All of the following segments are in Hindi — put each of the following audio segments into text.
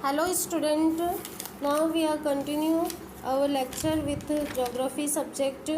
Hello student, now we are continue our lecture with geography subject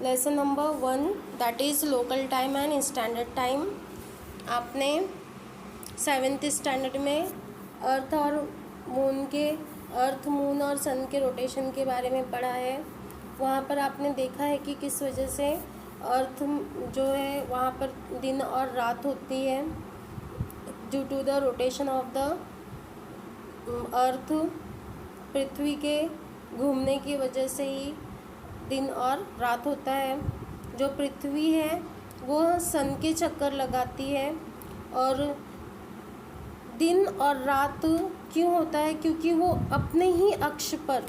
lesson number 1 that is local time and standard time. आपने 7th स्टैंडर्ड में अर्थ मून और सन के रोटेशन के बारे में पढ़ा है। वहाँ पर आपने देखा है कि किस वजह से अर्थ जो है वहाँ पर दिन और रात होती है due to the rotation of the earth. पृथ्वी के घूमने की वजह से ही दिन और रात होता है। जो पृथ्वी है वो सन के चक्कर लगाती है और दिन और रात क्यों होता है, क्योंकि वो अपने ही अक्ष पर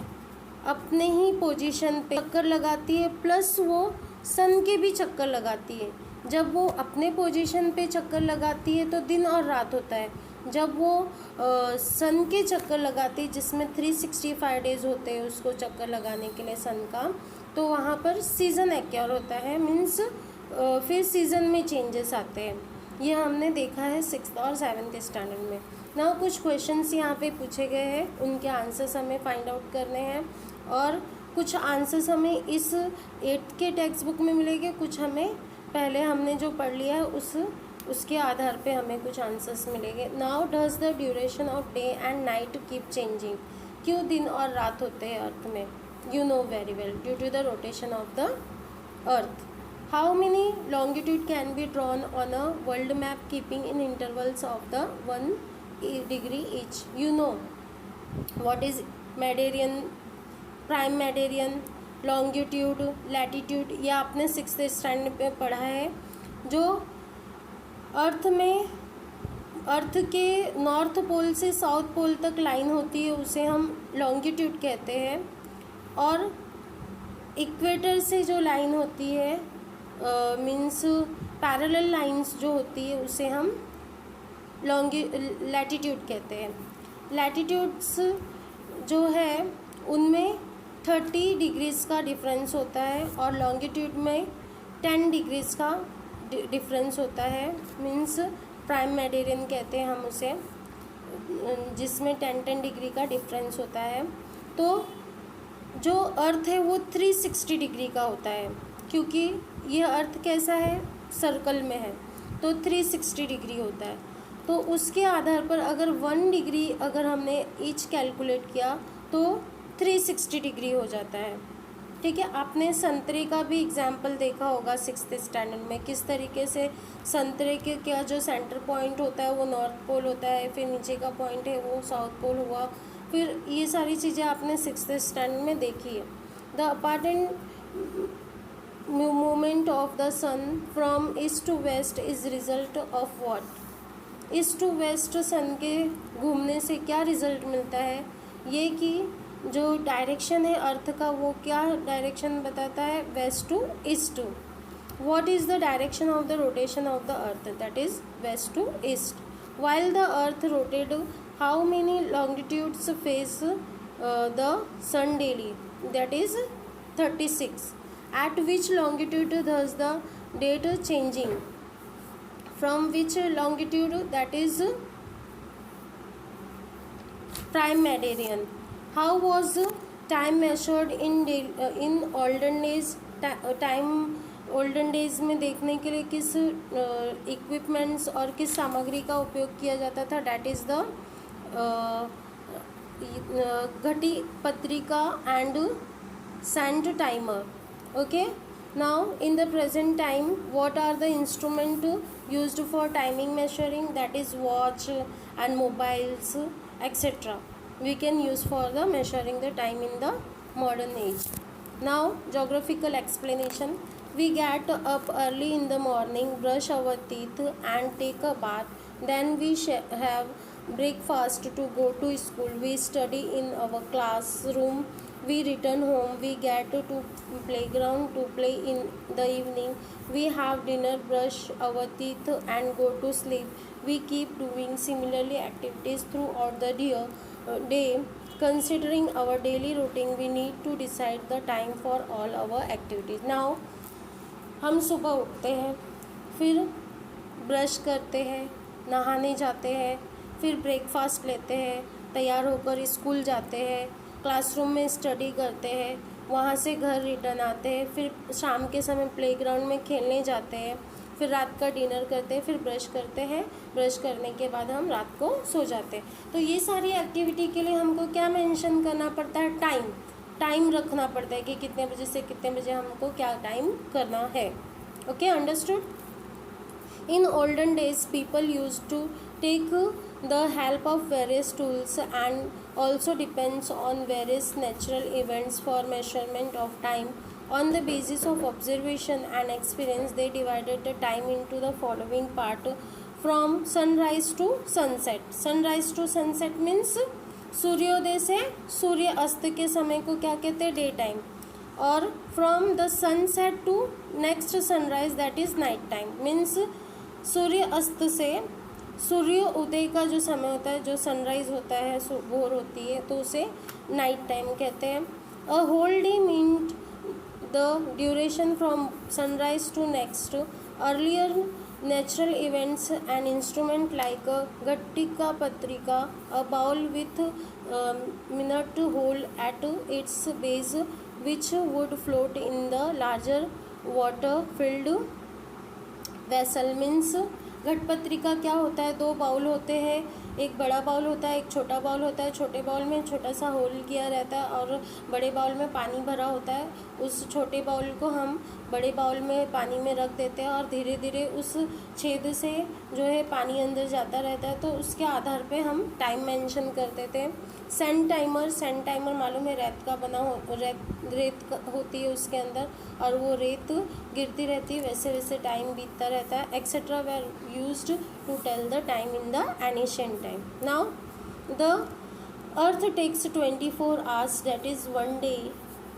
अपने ही पोजीशन पे चक्कर लगाती है, प्लस वो सन के भी चक्कर लगाती है। जब वो अपने पोजीशन पे चक्कर लगाती है तो दिन और रात होता है। जब वो सन के चक्कर लगाती है जिसमें 365 डेज होते हैं उसको चक्कर लगाने के लिए सन का, तो वहाँ पर सीज़न एक्योर होता है, मीन्स फिर सीज़न में चेंजेस आते हैं। ये हमने देखा है 6th और 7th स्टैंडर्ड में ना। कुछ क्वेश्चंस यहाँ पे पूछे गए हैं, उनके आंसर्स हमें फाइंड आउट करने हैं और कुछ आंसर्स हमें इस 8th के टेक्स्ट बुक में मिलेंगे, कुछ हमें पहले हमने जो पढ़ लिया है उसके आधार पे हमें कुछ आंसर्स मिलेंगे। Now does the duration of day and night keep changing. क्यों दिन और रात होते हैं अर्थ में? You know very well, due to the rotation of the earth. How many longitude can be drawn on a world map keeping in intervals of the 1 degree each? You know what is meridian, prime meridian, longitude, latitude, यह आपने 6th स्टैंडर्ड पे पढ़ा है। जो अर्थ के नॉर्थ पोल से साउथ पोल तक लाइन होती है उसे हम लॉन्गिट्यूड कहते हैं, और इक्वेटर से जो लाइन होती है मीन्स पैरेलल लाइंस जो होती है उसे हम लैटिट्यूड कहते हैं। लैटिट्यूड्स जो है उनमें 30 डिग्रीज़ का डिफरेंस होता है और लॉन्गिट्यूड में 10 डिग्रीज़ का डिफरेंस होता है, मीन्स प्राइम मेडेरियन कहते हैं हम उसे, जिसमें 10 डिग्री का डिफरेंस होता है। तो जो अर्थ है वो 360 डिग्री का होता है, क्योंकि यह अर्थ कैसा है, सर्कल में है, तो 360 डिग्री होता है। तो उसके आधार पर अगर 1 डिग्री अगर हमने ईच कैलकुलेट किया तो 360 डिग्री हो जाता है। ठीक है, आपने संतरे का भी एग्जाम्पल देखा होगा 6th स्टैंडर्ड में, किस तरीके से संतरे के क्या जो सेंटर पॉइंट होता है वो नॉर्थ पोल होता है, फिर नीचे का पॉइंट है वो साउथ पोल हुआ, फिर ये सारी चीज़ें आपने 6th स्टैंडर्ड में देखी है। The apparent movement of the sun from east to west is result of what? East to west sun के घूमने से क्या रिजल्ट मिलता है? ये कि जो डायरेक्शन है अर्थ का वो क्या डायरेक्शन बताता है? West to east. What is the direction of the rotation of the earth? That is west to east. While the earth rotates, how many longitudes face the sun daily? That is 36। At which longitude does the date changing? From which longitude? That is prime meridian. How was time measured in olden days? Time olden days में देखने के लिए किस इक्विपमेंट्स और किस सामग्री का उपयोग किया जाता था? डैट इज़ द घटी पत्रिका and sand timer. Okay, now in the present time what are the instrument used for timing measuring? That is watch and mobiles etc. we can use for the measuring the time in the modern age. Now geographical explanation. We get up early in the morning, brush our teeth and take a bath, then we have breakfast to go to school, we study in our classroom, we return home, we get to playground to play in the evening, we have dinner, brush our teeth and go to sleep. We keep doing similarly activities throughout the day. Considering our daily routine, we need to decide the time for all our activities. Now हम सुबह उठते हैं, फिर ब्रश करते हैं, नहाने जाते हैं, फिर ब्रेकफास्ट लेते हैं, तैयार होकर स्कूल जाते हैं, क्लासरूम में स्टडी करते हैं, वहाँ से घर रिटर्न आते हैं, फिर शाम के समय प्लेग्राउंड में खेलने जाते हैं, फिर रात का डिनर करते हैं, फिर ब्रश करते हैं, ब्रश करने के बाद हम रात को सो जाते हैं। तो ये सारी एक्टिविटी के लिए हमको क्या मेंशन करना पड़ता है? टाइम रखना पड़ता है कि कितने बजे से कितने बजे हमको क्या टाइम करना है। Okay, understood. In olden days people use to take the help of various tools and also depends on various natural events for measurement of time. On the basis of observation and experience, they divided the time into the following part: from sunrise to sunset. Sunrise to sunset means सूर्योदय से सूर्य अस्त के समय को क्या कहते हैं? Day time. और from the sunset to next sunrise, that is night time. Means सूर्य अस्त से सूर्य उदय का जो समय होता है, जो सनराइज होता है, भोर होती है, तो उसे नाइट टाइम कहते हैं। A whole day means the duration from sunrise to next. Earlier natural events and instrument like गट्टिका पत्रिका, a bowl with minute hole at its base which would float in the larger water filled vessel. Means घटपत्रिका क्या होता है? दो बाउल होते हैं, एक बड़ा बाउल होता है, एक छोटा बाउल होता है। छोटे बाउल में छोटा सा होल किया रहता है और बड़े बाउल में पानी भरा होता है। उस छोटे बाउल को हम बड़े बाउल में पानी में रख देते हैं और धीरे धीरे उस छेद से जो है पानी अंदर जाता रहता है, तो उसके आधार पे हम टाइम मेंशन कर देते हैं। सैंड टाइमर मालूम है, रेत का बना हो, रेत होती है उसके अंदर और वो रेत गिरती रहती है, वैसे वैसे टाइम बीतता रहता है। Etcetera were used to tell the time in the ancient time. Now the earth takes 24 hours, that is 1 day,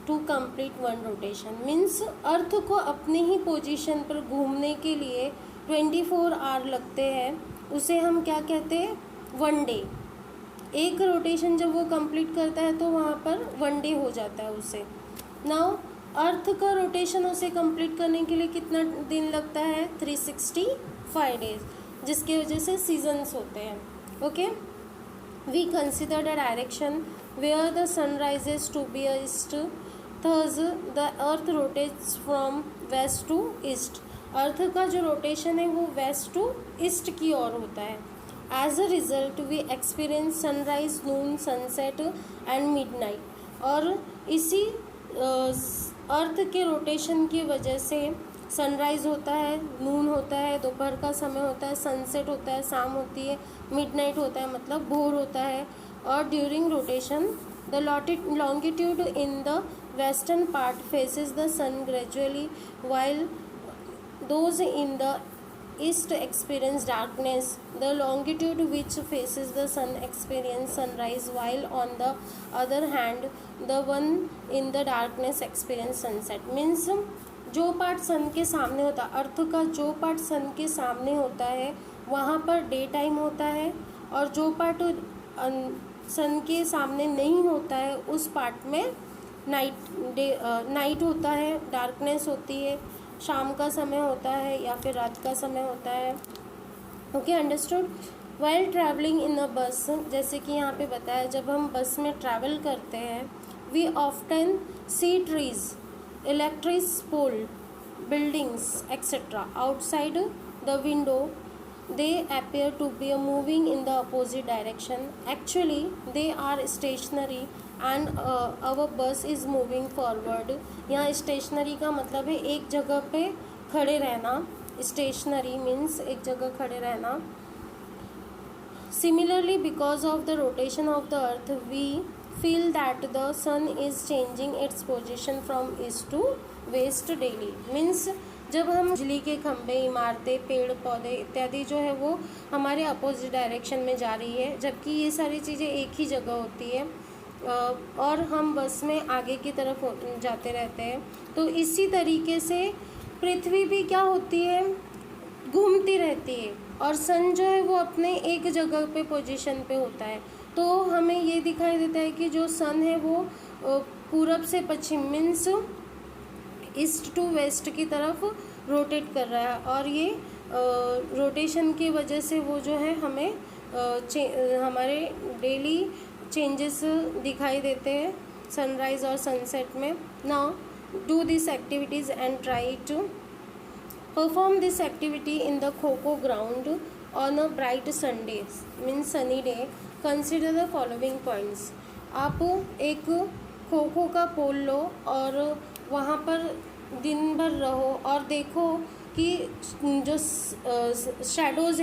to complete 1 rotation. Means earth को अपने ही पोजीशन पर घूमने के लिए 24 आवर लगते हैं। उसे हम क्या कहते हैं? 1 डे। एक रोटेशन जब वो कंप्लीट करता है तो वहाँ पर 1 डे हो जाता है उसे। नाउ अर्थ का रोटेशन उसे कंप्लीट करने के लिए कितना दिन लगता है? 365 डेज, जिसकी वजह से सीजन्स होते हैं। Okay, we consider the direction where the sun rises to be east, thus the earth rotates from west to east. Earth का जो रोटेशन है वो वेस्ट टू ईस्ट की ओर होता है। As a result we experience sunrise, noon, sunset and midnight. और इसी अर्थ के रोटेशन की वजह से सनराइज़ होता है, नून होता है, दोपहर का समय होता है, सनसेट होता है, शाम होती है, मिडनाइट होता है मतलब भोर होता है। और during rotation the longitude in the western part faces the sun gradually while those in the east experience darkness. The longitude which faces the sun experience sunrise, while on the other hand the one in the darkness experience sunset. Means जो पार्ट सन के सामने होता है, अर्थ का जो पार्ट सन के सामने होता है वहाँ पर डे टाइम होता है, और जो पार्ट सन के सामने नहीं होता है उस पार्ट में नाइट होता है, डार्कनेस होती है, शाम का समय होता है या फिर रात का समय होता है। Okay, understood. While travelling in a bus, जैसे कि यहाँ पे बताया, जब हम बस में ट्रैवल करते हैं, we often see trees, electric pole, buildings etcetera outside the window. They appear to be moving in the opposite direction. Actually, they are stationary and our bus is moving forward. यहाँ stationary का मतलब है एक जगह पे खड़े रहना. Stationary means एक जगह खड़े रहना. Similarly, because of the rotation of the earth, we feel that the sun is changing its position from east to west daily. Means जब हम बिजली के खंभे, इमारतें, पेड़ पौधे इत्यादि जो है वो हमारे अपोजिट डायरेक्शन में जा रही है, जबकि ये सारी चीज़ें एक ही जगह होती है और हम बस में आगे की तरफ जाते रहते हैं, तो इसी तरीके से पृथ्वी भी क्या होती है, घूमती रहती है और सन जो है वो अपने एक जगह पे पोजीशन पे होता है। तो हमें ये दिखाई देता है कि जो सन है वो पूरब से पश्चिम मीन्स ईस्ट टू वेस्ट की तरफ रोटेट कर रहा है, और ये रोटेशन की वजह से वो जो है हमें हमारे डेली चेंजेस दिखाई देते हैं सनराइज़ और सनसेट में। Now do this activities and try to perform this activity in the kho ground on a bright Sunday means sunny day. Consider the following points. आप एक खो का पोल लो और वहाँ पर दिन भर रहो और देखो कि जो शैडोज़